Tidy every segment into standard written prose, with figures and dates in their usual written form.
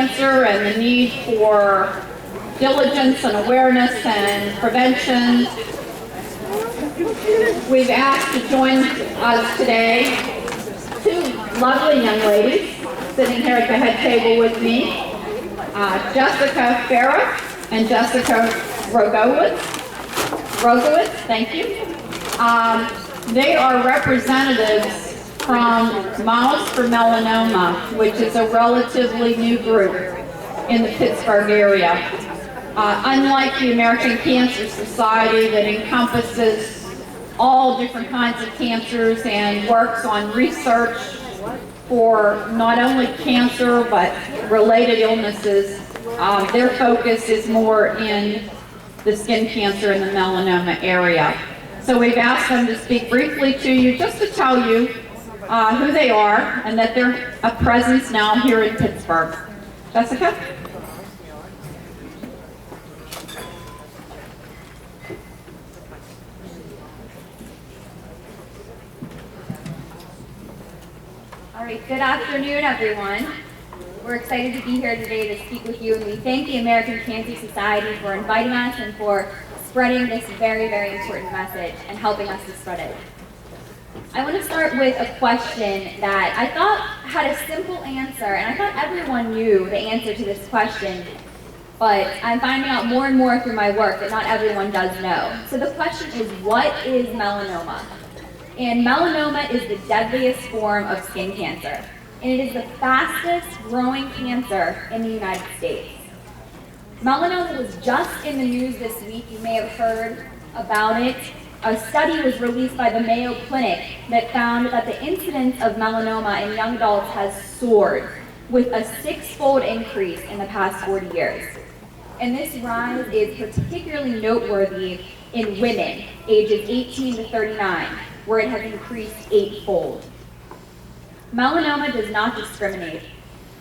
cancer and the need for diligence and awareness and prevention, we've asked to join us today two lovely young ladies sitting here at the head table with me, Jessica Farah and Jessica Rogowitz, thank you. They are representatives from Miles for Melanoma, which is a relatively new group in the Pittsburgh area. Unlike the American Cancer Society that encompasses all different kinds of cancers and works on research for not only cancer but related illnesses, their focus is more in the skin cancer and the melanoma area. So we've asked them to speak briefly to you, just to tell you who they are and that they're a presence now here in Pittsburgh. Jessica? All right, good afternoon, everyone. We're excited to be here today to speak with you, and we thank the American Cancer Society for inviting us and for spreading this very, very important message and helping us to spread it. I want to start with a question that I thought had a simple answer, and I thought everyone knew the answer to this question, but I'm finding out more and more through my work that not everyone does know. So the question is, what is melanoma? And melanoma is the deadliest form of skin cancer, and it is the fastest growing cancer in the United States. Melanoma was just in the news this week. You may have heard about it. A study was released by the Mayo Clinic that found that the incidence of melanoma in young adults has soared, with a 6-fold increase in the past 40 years. And this rise is particularly noteworthy in women ages 18 to 39, where it has increased 8-fold. Melanoma does not discriminate.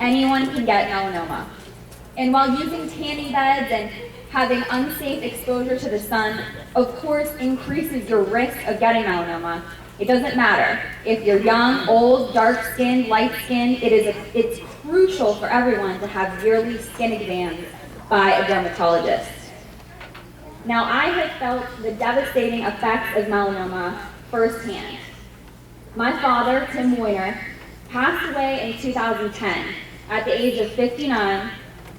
Anyone can get melanoma. And while using tanning beds and having unsafe exposure to the sun, of course, increases your risk of getting melanoma, it doesn't matter. If you're young, old, dark-skinned, light-skinned, it's crucial for everyone to have yearly skin exams by a dermatologist. Now, I have felt the devastating effects of melanoma firsthand. My father, Tim Moyner, passed away in 2010 at the age of 59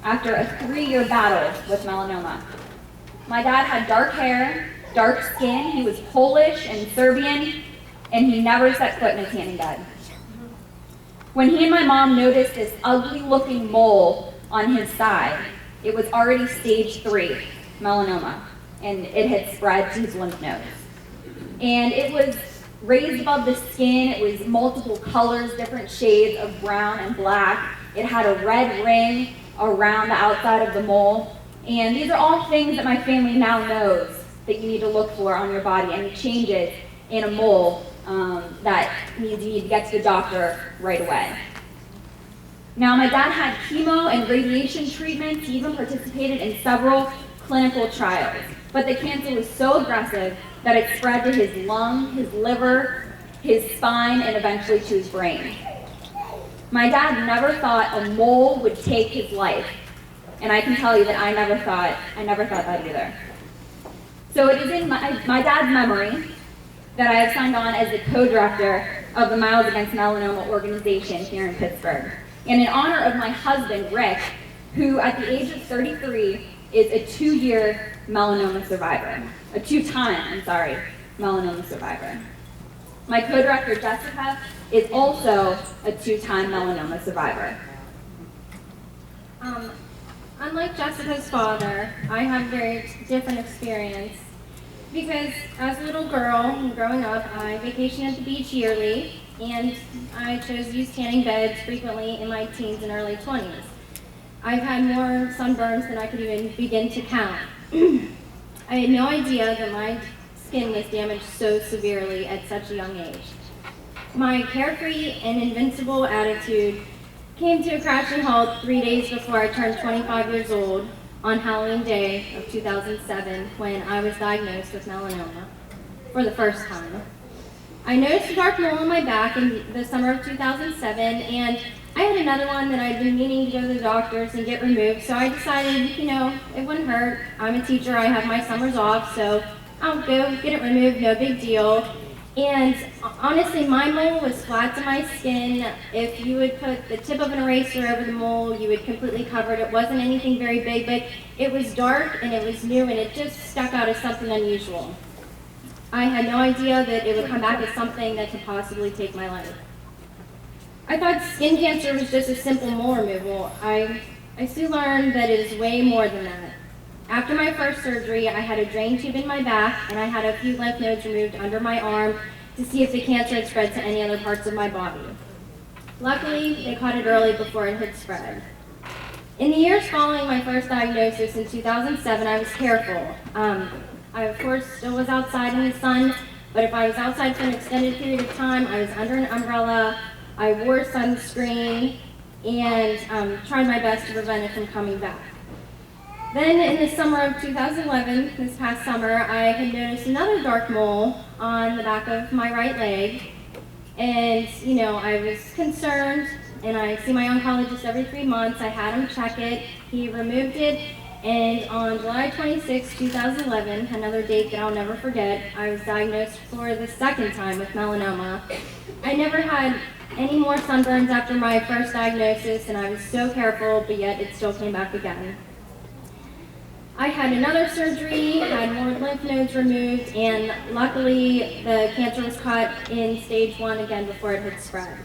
after a 3-year battle with melanoma. My dad had dark hair, dark skin, he was Polish and Serbian, and he never set foot in a tanning bed. When he and my mom noticed this ugly-looking mole on his side, it was already stage 3 melanoma, and it had spread to his lymph nodes. And it was raised above the skin. It was multiple colors, different shades of brown and black. It had a red ring around the outside of the mole. And these are all things that my family now knows that you need to look for on your body, any changes in a mole that means you need to get to the doctor right away. Now, my dad had chemo and radiation treatments. He even participated in several clinical trials. But the cancer was so aggressive that it spread to his lung, his liver, his spine, and eventually to his brain. My dad never thought a mole would take his life. And I can tell you that I never thought that either. So it is in my dad's memory that I have signed on as the co-director of the Miles Against Melanoma organization here in Pittsburgh. And in honor of my husband, Rick, who at the age of 33 is a 2-year melanoma survivor. A 2-time melanoma survivor. My co-director, Jessica, is also a 2-time melanoma survivor. Unlike Jessica's father, I have a very different experience because as a little girl, growing up, I vacationed at the beach yearly, and I chose to use tanning beds frequently in my teens and early 20s. I've had more sunburns than I could even begin to count. I had no idea that my skin was damaged so severely at such a young age. My carefree and invincible attitude came to a crashing halt 3 days before I turned 25 years old on Halloween Day of 2007 when I was diagnosed with melanoma for the first time. I noticed a dark mole on my back in the summer of 2007, and I had another one that I'd been meaning to go to the doctors and get removed, so I decided, it wouldn't hurt. I'm a teacher, I have my summers off, so I'll go get it removed, no big deal. And honestly, my mole was flat to my skin. If you would put the tip of an eraser over the mole, you would completely cover it. It wasn't anything very big, but it was dark and it was new and it just stuck out as something unusual. I had no idea that it would come back as something that could possibly take my life. I thought skin cancer was just a simple mole removal. I soon learned that it is way more than that. After my first surgery, I had a drain tube in my back and I had a few lymph nodes removed under my arm to see if the cancer had spread to any other parts of my body. Luckily, they caught it early before it had spread. In the years following my first diagnosis in 2007, I was careful. I, of course, still was outside in the sun, but if I was outside for an extended period of time, I was under an umbrella, I wore sunscreen, and tried my best to prevent it from coming back. Then in the summer of 2011, this past summer, I had noticed another dark mole on the back of my right leg. And, I was concerned, and I see my oncologist every 3 months. I had him check it. He removed it, and on July 26, 2011, another date that I'll never forget, I was diagnosed for the second time with melanoma. I never had any more sunburns after my first diagnosis, and I was so careful, but yet it still came back again. I had another surgery, had more lymph nodes removed, and luckily the cancer was caught in stage 1 again before it had spread.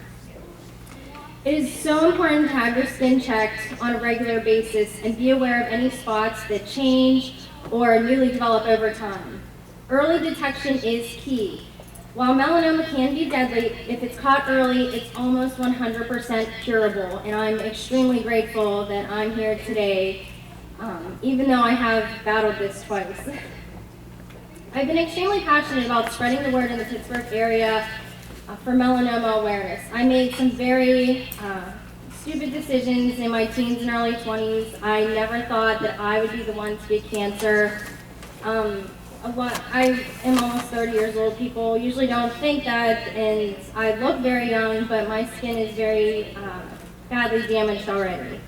It is so important to have your skin checked on a regular basis and be aware of any spots that change or newly develop over time. Early detection is key. While melanoma can be deadly, if it's caught early, it's almost 100% curable, and I'm extremely grateful that I'm here today, even though I have battled this twice. I've been extremely passionate about spreading the word in the Pittsburgh area for melanoma awareness. I made some very stupid decisions in my teens and early 20s. I never thought that I would be the one to get cancer. I am almost 30 years old. People usually don't think that, and I look very young, but my skin is very badly damaged already.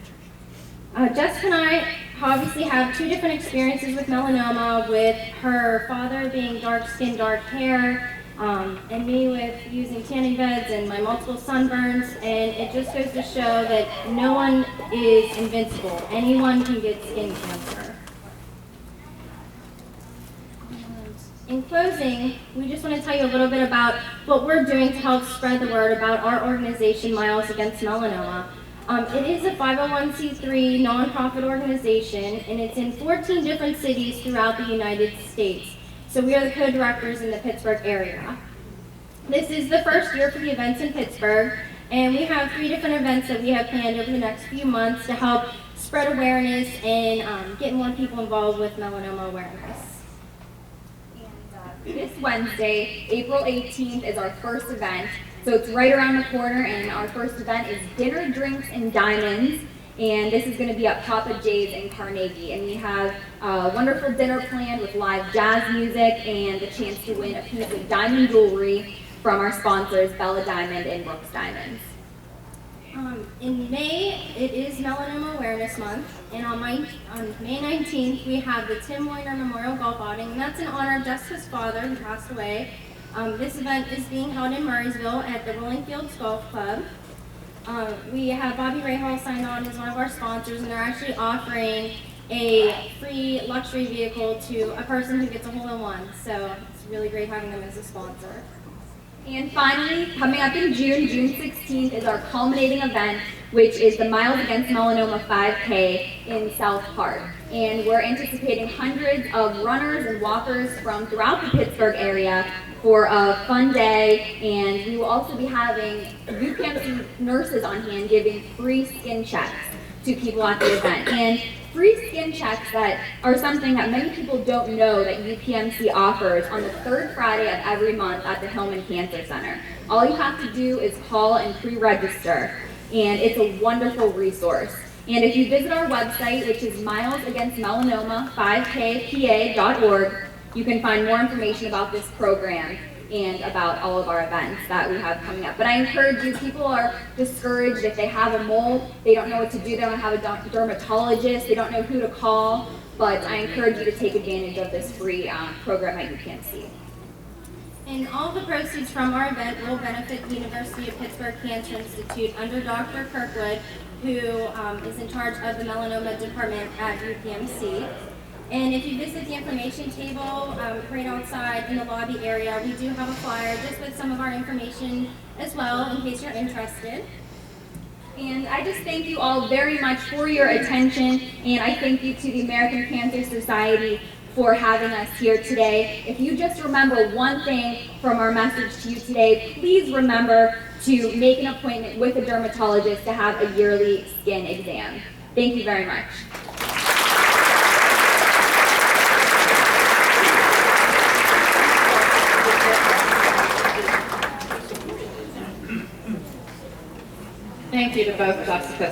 Jessica and I obviously have 2 different experiences with melanoma, with her father being dark skin, dark hair, and me with using tanning beds and my multiple sunburns, and it just goes to show that no one is invincible. Anyone can get skin cancer. In closing, we just want to tell you a little bit about what we're doing to help spread the word about our organization, Miles Against Melanoma. It is a 501c3 nonprofit organization, and it's in 14 different cities throughout the United States. So we are the co-directors in the Pittsburgh area. This is the first year for the events in Pittsburgh, and we have 3 different events that we have planned over the next few months to help spread awareness and get more people involved with melanoma awareness. This Wednesday, April 18th, is our first event. So it's right around the corner, and our first event is Dinner, Drinks, and Diamonds. And this is going to be at Papa J's in Carnegie. And we have a wonderful dinner planned with live jazz music and the chance to win a piece of diamond jewelry from our sponsors, Bella Diamond and Brooks Diamonds. In May, it is Melanoma Awareness Month, and on May 19th, we have the Tim Weiner Memorial Golf Outing, and that's in honor of Jessica's father, who passed away. This event is being held in Murraysville at the Rolling Fields Golf Club. We have Bobby Rahal signed on as one of our sponsors, and they're actually offering a free luxury vehicle to a person who gets a hole-in-one, so it's really great having them as a sponsor. And finally, coming up in June 16th, is our culminating event, which is the Miles Against Melanoma 5K in South Park. And we're anticipating hundreds of runners and walkers from throughout the Pittsburgh area for a fun day, and we will also be having UPMC nurses on hand giving free skin checks to people at the event. And free skin checks that are something that many people don't know that UPMC offers on the 3rd Friday of every month at the Hillman Cancer Center. All you have to do is call and pre-register, and it's a wonderful resource. And if you visit our website, which is milesagainstmelanoma5kpa.org, you can find more information about this program. and about all of our events that we have coming up. But I encourage you, people are discouraged if they have a mole, they don't know what to do, they don't have a dermatologist, they don't know who to call, but I encourage you to take advantage of this free program at UPMC. And all the proceeds from our event will benefit the University of Pittsburgh Cancer Institute under Dr. Kirkwood, who is in charge of the melanoma department at UPMC. And if you visit the information table right outside in the lobby area, we do have a flyer just with some of our information as well in case you're interested. And I just thank you all very much for your attention, and I thank you to the American Cancer Society for having us here today. If you just remember one thing from our message to you today, please remember to make an appointment with a dermatologist to have a yearly skin exam. Thank you very much. Thank you to both Jessica